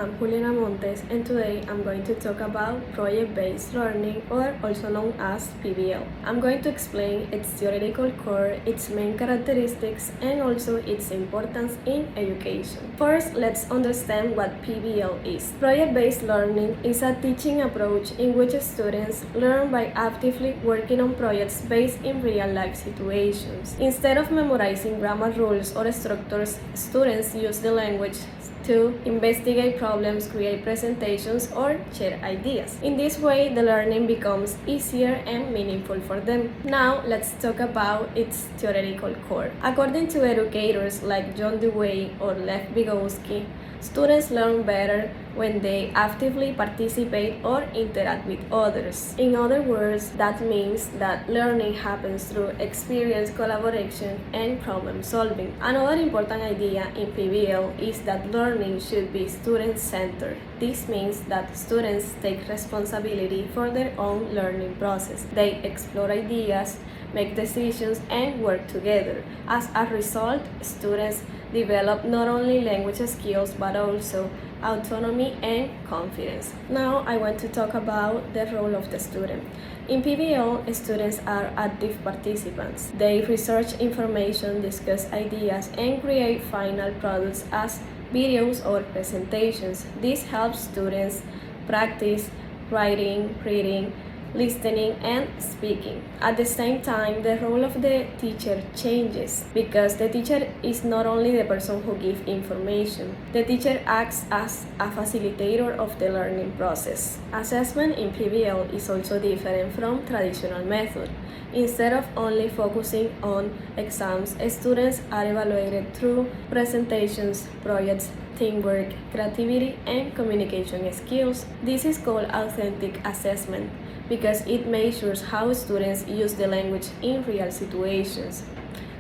I'm Juliana Montes, and today I'm going to talk about Project-Based Learning, or also known as PBL. I'm going to explain its theoretical core, its main characteristics, and also its importance in education. First, let's understand what PBL is. Project-Based Learning is a teaching approach in which students learn by actively working on projects based in real-life situations. Instead of memorizing grammar rules or structures, students use the language to investigate problems, create presentations, or share ideas. In this way, the learning becomes easier and meaningful for them. Now, let's talk about its theoretical core. According to educators like John Dewey or Lev Vygotsky, students learn better when they actively participate or interact with others. In other words, that means that learning happens through experience, collaboration, and problem solving. Another important idea in PBL is that learning should be student-centered. This means that students take responsibility for their own learning process. They explore ideas, make decisions, and work together. As a result, students develop not only language skills but also autonomy and confidence. Now I want to talk about the role of the student. In PBL, students are active participants. They research information, discuss ideas, and create final products as videos or presentations. This helps students practice writing, reading, listening, and speaking. At the same time, the role of the teacher changes because the teacher is not only the person who gives information. The teacher acts as a facilitator of the learning process. Assessment in PBL is also different from traditional method. Instead of only focusing on exams, students are evaluated through presentations, projects, teamwork, creativity, and communication skills. This is called authentic assessment because it measures how students use the language in real situations.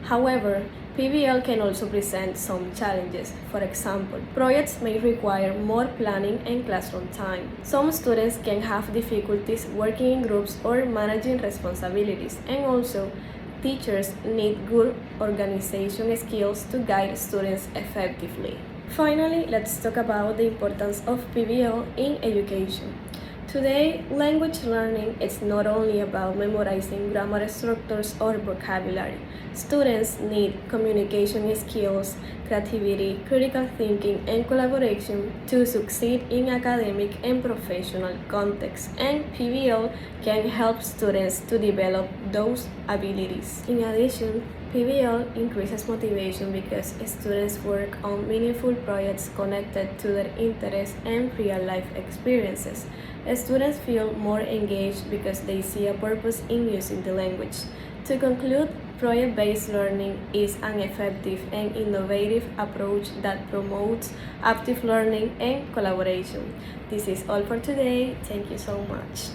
However, PBL can also present some challenges. For example, projects may require more planning and classroom time. Some students can have difficulties working in groups or managing responsibilities, and also teachers need good organization skills to guide students effectively. Finally, let's talk about the importance of PBL in education. Today, language learning is not only about memorizing grammar structures or vocabulary. Students need communication skills, creativity, critical thinking, and collaboration to succeed in academic and professional contexts, and PBL can help students to develop those abilities. In addition, PBL increases motivation because students work on meaningful projects connected to their interests and real-life experiences. Students feel more engaged because they see a purpose in using the language. To conclude, project-based learning is an effective and innovative approach that promotes active learning and collaboration. This is all for today. Thank you so much.